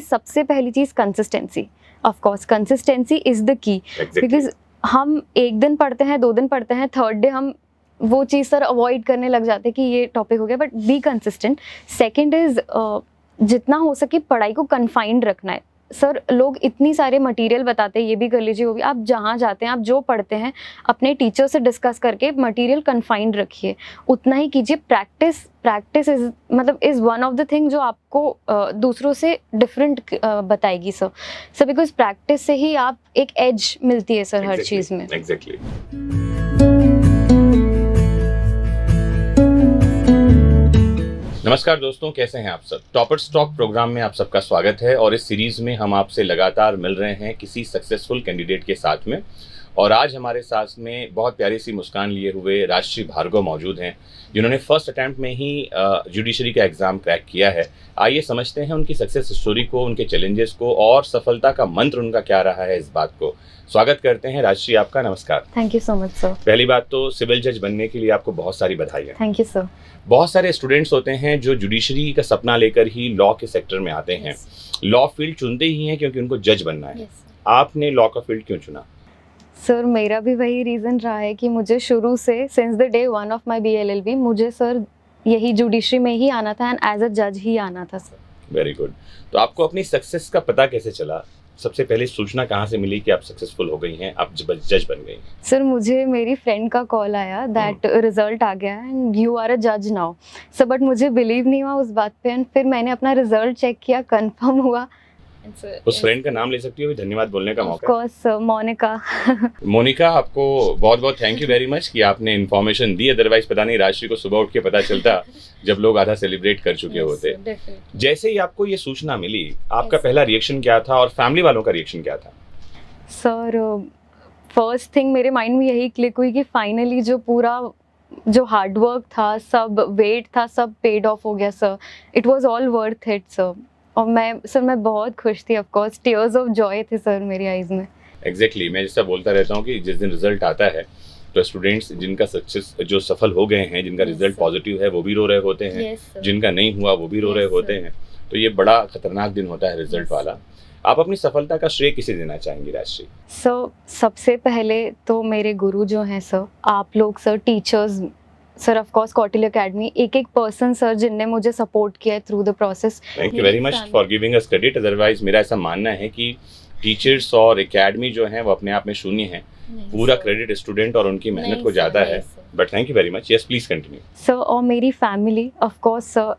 कि सबसे पहली चीज़ consistency, of course consistency is the key, because हम एक दिन पढ़ते हैं, 2 दिन पढ़ते हैं, थर्ड डे हम वो चीज़ सर अवॉइड करने लग जाते हैं कि ये टॉपिक हो गया, but be consistent. Second is जितना हो सके पढ़ाई को कन्फाइंड रखना है। सर लोग इतनी सारे मटेरियल बताते हैं, ये भी कर लीजिए, वो भी, आप जहाँ जाते हैं, आप जो पढ़ते हैं अपने टीचर से डिस्कस करके मटेरियल कन्फाइंड रखिए, उतना ही कीजिए। प्रैक्टिस इज मतलब is one of the thing जो आपको दूसरों से डिफरेंट बताएगी सर बिकॉज प्रैक्टिस से ही आप एक एज मिलती है सर हर चीज़ में। एग्जैक्टली। नमस्कार दोस्तों, कैसे हैं आप सब। टॉपर्स टॉक प्रोग्राम में आप सबका स्वागत है और इस सीरीज में हम आपसे लगातार मिल रहे हैं किसी सक्सेसफुल कैंडिडेट के साथ में। और आज हमारे साथ में बहुत प्यारी सी मुस्कान लिए हुए राजश्री भार्गव मौजूद हैं, जिन्होंने फर्स्ट अटैम्प्ट में ही जुडिशरी का एग्जाम क्रैक किया है। आइए समझते हैं उनकी सक्सेस स्टोरी को, उनके चैलेंजेस को और सफलता का मंत्र उनका क्या रहा है, इस बात को। स्वागत करते हैं राजश्री आपका। नमस्कार। Thank you so much sir. पहली बात तो सिविल जज बनने के लिए आपको बहुत सारी बधाई है। Thank you sir. बहुत सारे स्टूडेंट्स होते हैं जो जुडिशरी का सपना लेकर ही लॉ के सेक्टर में आते हैं। लॉ फील्ड चुनते ही हैं क्योंकि उनको जज बनना है। आपने लॉ का फील्ड क्यों चुना? सर मेरा भी वही रीज़न रहा है कि मुझे शुरू से since the day one of my BLLB मुझे सर यही जुडिशरी में ही आना था एंड एज अ जज ही आना था सर। Very good. तो आपको अपनी सक्सेस का पता कैसे चला? सबसे पहले सूचना कहाँ से मिली कि आप सक्सेसफुल हो गई हैं, आप जज बन गई? सर मुझे मेरी फ्रेंड का कॉल आया दैट रिजल्ट आ गया एंड यू आर अ जज नाउ सर, बट मुझे बिलीव नहीं हुआ उस बात पे। एंड फिर मैंने अपना रिजल्ट चेक किया, कंफर्म हुआ। उस फ्रेंड का नाम ले सकती हो? धन्यवाद बोलने का मौका। Of course sir, Monika. आपको बहुत बहुत थैंक यू वेरी मच कि आपने इन्फॉर्मेशन दी। अदरवाइज पता नहीं राजश्री को सुबह उठ के पता चलता जब लोग आधा सेलिब्रेट कर चुके होते। जैसे ही आपको ये सूचना मिली, आपका पहला रिएक्शन क्या था और फैमिली वालों का रिएक्शन क्या था? सर फर्स्ट थिंग मेरे माइंड में यही क्लिक हुई कि फाइनली जो हार्डवर्क था, सब वेट था, सब पेड ऑफ हो गया sir. It was all worth it sir. और मैं बहुत खुश थी। Of course tears of Joy थे सर मेरी आईज में। एग्जैक्टली। मैं जैसा बोलता रहता हूँ कि जिस दिन रिजल्ट आता है तो स्टूडेंट्स जिनका सक्सेस जो सफल हो गए हैं, जिनका रिजल्ट पॉजिटिव है, वो भी रो रहे होते हैं, जिनका नहीं हुआ वो भी रो रहे होते हैं। तो ये बड़ा खतरनाक दिन होता है रिजल्ट वाला। आप अपनी सफलता का श्रेय किसे देना चाहेंगी राजश्री? सर सबसे पहले तो मेरे गुरु जो हैं सर, आप लोग sir, teachers sir, of course Kautilya academy, एक पर्सन सर जिनने मुझे सपोर्ट किया है through the process. Thank you very much for giving us credit. Otherwise मेरा ऐसा मानना है कि टीचर्स और एकेडमी जो है वो अपने आप में शून्य है। पूरा क्रेडिट स्टूडेंट और उनकी मेहनत को ज्यादा है। But thank you very much. Yes please continue sir. और मेरी family, of course sir,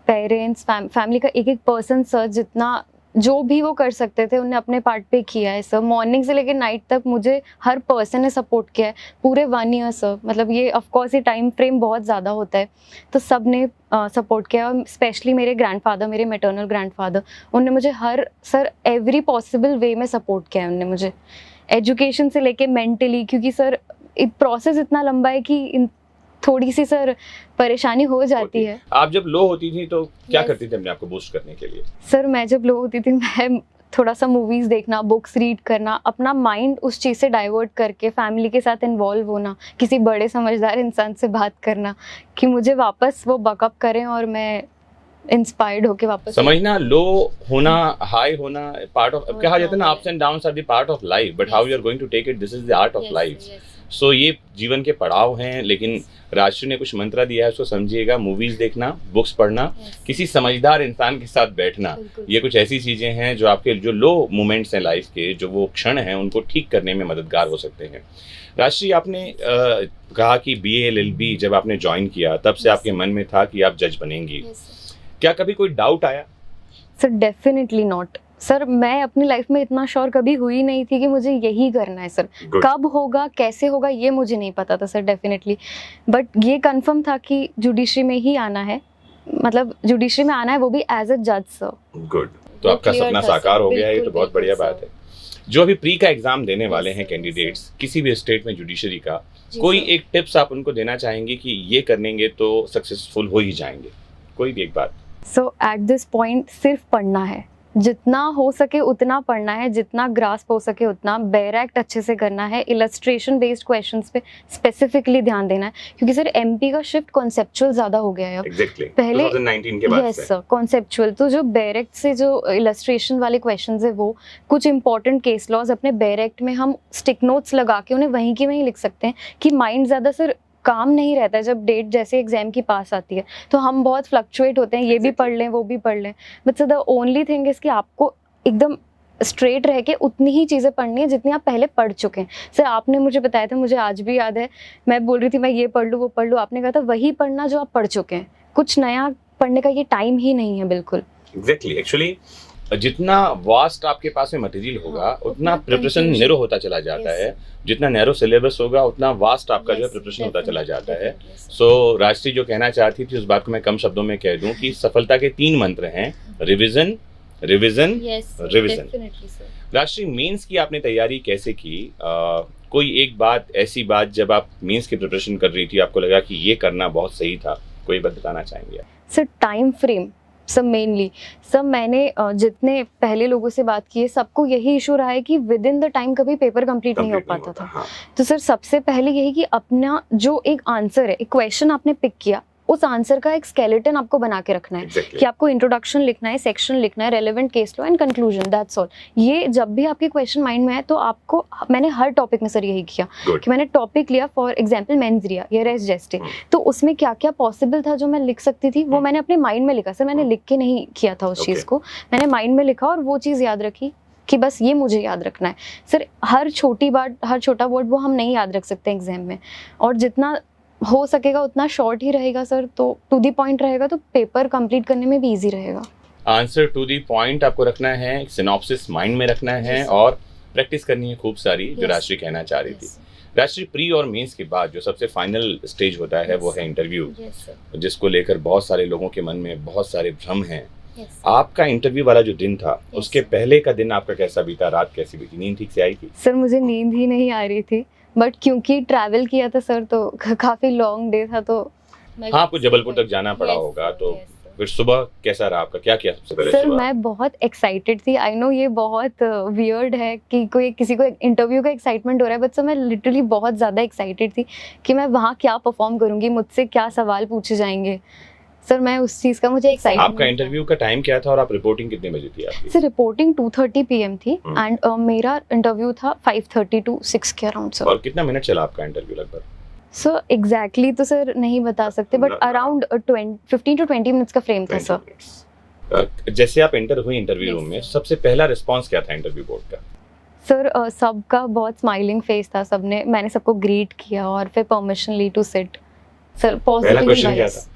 parents, family का एक पर्सन सर, जितना जो भी वो कर सकते थे उन्होंने अपने पार्ट पे किया है सर। मॉर्निंग से लेकर नाइट तक मुझे हर पर्सन ने सपोर्ट किया है पूरे 1 ईयर सर। मतलब ये ऑफ कोर्स ये टाइम फ्रेम बहुत ज़्यादा होता है, तो सब ने सपोर्ट किया। और स्पेशली मेरे ग्रैंडफादर, मेरे मैटरनल ग्रैंडफादर, उन्होंने मुझे हर सर एवरी पॉसिबल वे में सपोर्ट किया है उन्होंने मुझे, एजुकेशन से लेके मेंटली, क्योंकि सर प्रोसेस इतना लंबा है कि थोड़ी सी सर परेशानी हो जाती है। आप जब लो होती थी तो क्या करती थी अपने आप को बूस्ट करने के लिए? सर मैं जब लो होती थी, मैं थोड़ा सा मूवीज देखना, बुक्स रीड करना, अपना माइंड उस चीज़ से डाइवर्ट करके फैमिली के साथ इन्वॉल्व होना, किसी बड़े समझदार इंसान से बात करना कि मुझे वापस वो बकअप करें और मैं इंस्पायर्ड होके वापस। समझना, लो होना, हाई होना पार्ट ऑफ, कहा जाता है ना, ups and downs are the part of life, but how you are going to take it, this is the art of life. So ये जीवन के पड़ाव हैं। लेकिन राजश्री ने कुछ मंत्र दिया है, उसको समझिएगा। मूवीज देखना, बुक्स पढ़ना, किसी समझदार इंसान के साथ बैठना, ये कुछ ऐसी चीजें हैं जो आपके जो लो मोमेंट्स हैं लाइफ के, जो वो क्षण हैं, उनको ठीक करने में मददगार हो सकते हैं। राजश्री, आपने कहा कि BLLB जब आपने ज्वाइन किया तब से आपके मन में था कि आप जज बनेंगी। क्या कभी कोई डाउट आया? Sir definitely not sir. मैं अपनी लाइफ में इतना श्योर कभी हुई नहीं थी कि मुझे यही करना है सर। कब होगा, कैसे होगा, ये मुझे नहीं पता था सर डेफिनेटली, बट ये कंफर्म था कि जुडिशरी में ही आना है, मतलब जुडिशरी में आना है, वो भी एज अ जज सर। गुड। तो आपका सपना साकार हो गया है, ये तो बहुत बढ़िया बात है। जो अभी प्री का एग्जाम देने वाले हैं कैंडिडेट्स किसी भी स्टेट में जुडिशरी का, कोई एक टिप्स आप उनको देना चाहेंगे कि ये करेंगे तो सक्सेसफुल हो ही जाएंगे? कोई भी एक बात। सो एट दिस पॉइंट सिर्फ पढ़ना है, जितना हो सके उतना पढ़ना है, जितना ग्रास्प हो सके उतना, बैरेक्ट अच्छे से करना है, इलस्ट्रेशन बेस्ड क्वेश्चंस पे स्पेसिफिकली ध्यान देना है, क्योंकि सर एमपी का शिफ्ट कॉन्सेप्चुअल ज्यादा हो गया है अब। Exactly. पहले 2019 के बाद यस से। सर कॉन्सेप्चुअल, तो जो बैरेक्ट से जो इलस्ट्रेशन वाले क्वेश्चंस है वो कुछ इंपॉर्टेंट केस लॉज अपने बैरेक्ट में हम स्टिक नोट्स लगा के उन्हें वहीं की वहीं लिख सकते हैं कि माइंड ज्यादा सर काम नहीं रहता है। जब डेट जैसे एग्जाम की पास आती है तो हम बहुत फ्लक्चुएट होते हैं, ये भी पढ़ लें वो भी पढ़ लें, but sir the only thing is कि आपको एकदम स्ट्रेट रह के उतनी ही चीज़ें पढ़नी है जितनी आप पहले पढ़ चुके हैं। सर आपने मुझे बताया था, मुझे आज भी याद है, मैं बोल रही थी मैं ये पढ़ लूँ वो पढ़ लूँ, आपने कहा था वही पढ़ना जो आप पढ़ चुके हैं, कुछ नया पढ़ने का ये टाइम ही नहीं है बिल्कुल। एग्जैक्टली एक्चुअली जितना वास्ट आपके पास में मटेरियल होगा उतना प्रिपरेशन नैरो होता चला जाता है, जितना नैरो सिलेबस होगा उतना वास्ट आपका जो है प्रिपरेशन होता चला जाता है। सो राष्ट्रीय जो कहना चाहती थी उस बात को मैं कम शब्दों में कह दूं कि सफलता के 3 मंत्र हैं, रिवीजन रिवीजन रिवीजन। राष्ट्रीय मेंस की आपने तैयारी कैसे की? कोई एक बात ऐसी बात जब आप मेंस की प्रिपरेशन कर रही थी आपको लगा कि ये करना बहुत सही था, कोई बात बताना चाहेंगे? सर टाइम फ्रेम सब मेनली, सब मैंने जितने पहले लोगों से बात की है सबको यही इशू रहा है कि विद इन द टाइम कभी पेपर कंप्लीट नहीं हो पाता था। हाँ। तो सर सबसे पहले यही कि अपना जो एक आंसर है, एक क्वेश्चन आपने पिक किया, उस आंसर का एक स्केलेटन आपको बना के रखना है। कि आपको इंट्रोडक्शन लिखना है, सेक्शन लिखना है, relevant case law and conclusion, that's all. ये जब भी आपके क्वेश्चन माइंड में है तो आपको, मैंने हर टॉपिक में सर यही किया कि मैंने टॉपिक लिया, फॉर एग्जांपल मेंस रिया या रेस जेस्टे, तो उसमें क्या क्या पॉसिबल था जो मैं लिख सकती थी वो मैंने अपने माइंड में लिखा। सर मैंने लिख के नहीं किया था उस चीज़ को, मैंने माइंड में लिखा और वो चीज़ याद रखी कि बस ये मुझे याद रखना है। सर हर छोटी बात, हर छोटा वर्ड वो हम नहीं याद रख सकते एग्जाम में, और जितना हो सकेगा उतना शॉर्ट ही रहेगा सर, तो टू दी पॉइंट रहेगा तो पेपर कंप्लीट करने में भी इजी रहेगा। आंसर टू दी पॉइंट आपको रखना है, सिनॉप्सिस माइंड में रखना है और प्रैक्टिस करनी है खूब सारी, जो राष्ट्रीय कहना चाह रही थी। राष्ट्रीय प्री और मेंस के बाद जो सबसे फाइनल स्टेज होता है वो है इंटरव्यू, जिसको लेकर बहुत सारे लोगों के मन में बहुत सारे भ्रम हैं। आपका इंटरव्यू वाला जो दिन था उसके पहले का दिन आपका कैसा बीता? रात कैसी बीती? नींद ठीक से आई थी? सर मुझे नींद ही नहीं आ रही थी, बट क्योंकि ट्रैवल किया था सर तो काफी लॉन्ग डे था, तो हाँ आपको जबलपुर तक जाना पड़ा होगा, तो फिर सुबह कैसा रहा आपका? क्या किया सबसे पहले? सर मैं बहुत एक्साइटेड थी। आई नो ये बहुत वियर्ड है कि कोई किसी को इंटरव्यू का एक्साइटमेंट हो रहा है, बट सर मैं लिटरली बहुत ज़्यादा एक्साइटेड थी कि मैं वहाँ क्या परफॉर्म करूँगी, मुझसे क्या सवाल पूछे जाएंगे। सर मैं उस चीज़ का मुझे एक्साइटमेंट। आपका इंटरव्यू का टाइम क्या था और आप रिपोर्टिंग कितने बजे थी आपकी? सर रिपोर्टिंग 2:30 PM थी एंड मेरा इंटरव्यू था 5:30 to 6 के अराउंड सर। और कितना मिनट चला आपका इंटरव्यू लगभग? सर एग्जैक्टली तो सर नहीं बता सकते, बट अराउंड 15 to 20 मिनट्स का फ्रेम था सर। जैसे आप एंटर हुई इंटरव्यू रूम में, सबसे पहला रिस्पांस क्या था इंटरव्यू बोर्ड का? सर सबका बहुत स्माइलिंग फेस था, सबने, मैंने सबको ग्रीट किया और फिर परमिशन ली टू सिट। सर पहला क्वेश्चन क्या था?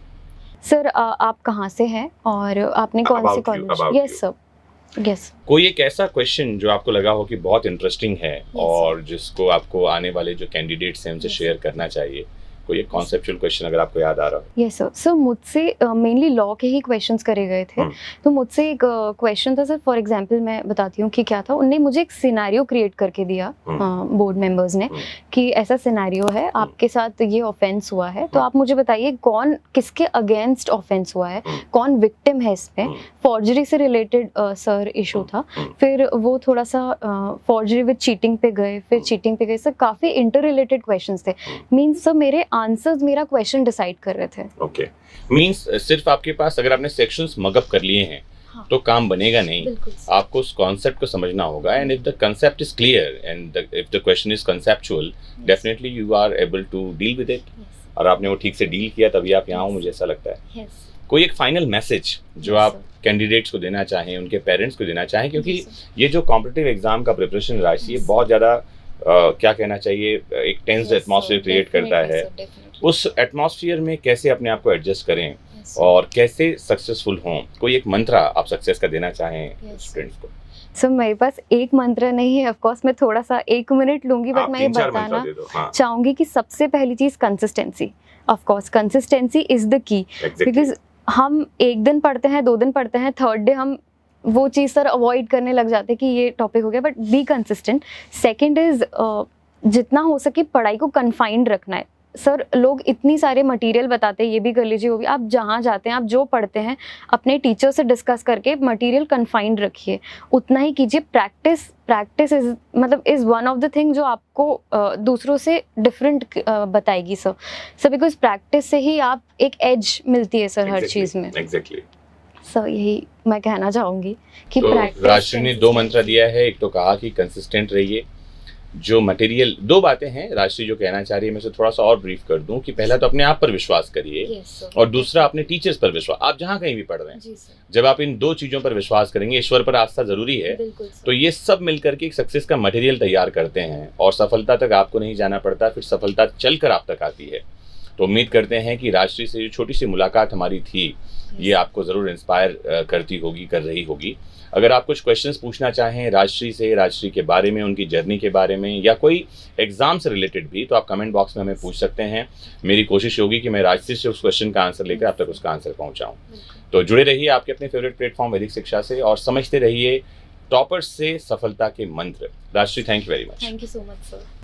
सर आप कहाँ से हैं और आपने कौन से कॉलेज? Yes sir, yes. कोई एक ऐसा क्वेश्चन जो आपको लगा हो कि बहुत इंटरेस्टिंग है और जिसको आपको आने वाले जो कैंडिडेट्स हैं उनसे शेयर करना चाहिए, कोई एक कॉन्सेप्चुअल क्वेश्चन अगर आपको याद आ रहा हो? Yes sir. सर मुझसे मेनली लॉ के ही क्वेश्चंस करे गए थे, तो मुझसे एक क्वेश्चन था सर, फॉर एग्जांपल मैं बताती हूँ कि क्या था। उन्होंने मुझे एक सिनेरियो क्रिएट करके दिया बोर्ड मेंबर्स ने कि ऐसा सिनेरियो है, आपके साथ ये ऑफेंस हुआ है, तो आप मुझे बताइए कौन किसके अगेंस्ट ऑफेंस हुआ है, कौन विक्टिम है इसमें। फॉर्जरी से रिलेटेड सर इशू था, फिर वो थोड़ा सा फॉर्जरी विद चीटिंग पे गए, फिर चीटिंग पे गए। सर काफी इंटर रिलेटेड क्वेश्चंस थे, मींस सर मेरे आंसर्स मेरा क्वेश्चन डिसाइड कर रहे थे। ओके, मींस सिर्फ आपके पास अगर आपने सेक्शंस मगअप कर लिए हैं तो काम बनेगा नहीं, आपको उस कॉन्सेप्ट को समझना होगा। And if the concept is clear and if the question is conceptual, definitely you are able to deal with it, और आपने वो ठीक से डील किया तभी आप यहाँ हो, मुझे ऐसा लगता है। कोई एक फाइनल मैसेज जो आप कैंडिडेट्स को देना चाहें, उनके पेरेंट्स को देना चाहें, क्योंकि ये जो कॉम्पिटिटिव एग्जाम का प्रिपरेशन राशि है बहुत ज़्यादा क्या कहना चाहिए, एक टेंस एटमॉस्फेयर क्रिएट करता है। उस एटमॉस्फेयर में कैसे अपने आप को एडजस्ट करें और कैसे सक्सेसफुल हों, कोई एक मंत्र आप सक्सेस का देना चाहें स्टूडेंट्स को? सर मेरे पास एक मंत्र नहीं है, ऑफ कोर्स मैं थोड़ा सा 1 मिनट लूंगी, बट मैं ये बताना चाहूंगी कि सबसे पहली चीज consistency. Of course consistency is the key, because हम एक दिन पढ़ते हैं, 2 दिन पढ़ते हैं, थर्ड डे हम वो चीज़ सर अवॉइड करने लग जाते हैं कि ये टॉपिक हो गया, but be consistent. Second is जितना हो सके पढ़ाई को कन्फाइंड रखना है, सर लोग इतनी सारे मटेरियल बताते हैं, ये भी कर लीजिए, वो भी, आप जहाँ जाते हैं, आप जो पढ़ते हैं अपने टीचर से डिस्कस करके मटेरियल कन्फाइंड रखिए, उतना ही कीजिए। प्रैक्टिस इज मतलब is one of the thing जो आपको दूसरों से डिफरेंट बताएगी सर बिकॉज प्रैक्टिस से ही आप एक एज मिलती है सर हर चीज़ में। एग्जैक्टली सर यही मैं कहना चाहूँगी कि तो प्रैक्टिस। राष्ट्र ने 2 मंत्र दिया है, एक तो कहा कि कंसिस्टेंट रहिए, जो मटेरियल 2 बातें हैं राष्ट्रीय जो कहना चाह रही है, मैं उसे थोड़ा सा और ब्रीफ कर दूं कि पहला तो अपने आप पर विश्वास करिए और दूसरा अपने टीचर्स पर विश्वास। आप जहाँ कहीं भी पढ़ रहे हैं, जब आप इन 2 चीजों पर विश्वास करेंगे, ईश्वर पर आस्था जरूरी है, तो ये सब मिलकर के एक सक्सेस का मटेरियल तैयार करते हैं और सफलता तक आपको नहीं जाना पड़ता, फिर सफलता चलकर आप तक आती है। तो उम्मीद करते हैं कि राष्ट्रीय से जो छोटी सी मुलाकात हमारी थी ये आपको ज़रूर इंस्पायर करती होगी, कर रही होगी। अगर आप कुछ क्वेश्चंस पूछना चाहें राजश्री के बारे में, उनकी जर्नी के बारे में या कोई एग्जाम से रिलेटेड भी, तो आप कमेंट बॉक्स में हमें पूछ सकते हैं। मेरी कोशिश होगी कि मैं राजश्री से उस क्वेश्चन का आंसर लेकर आप तक उसका आंसर पहुंचाऊं। तो जुड़े रहिए आपके अपने फेवरेट प्लेटफॉर्म वैदिक शिक्षा से और समझते रहिए टॉपर्स से सफलता के मंत्र। Rajshri, thank you very much. Thank you so much sir.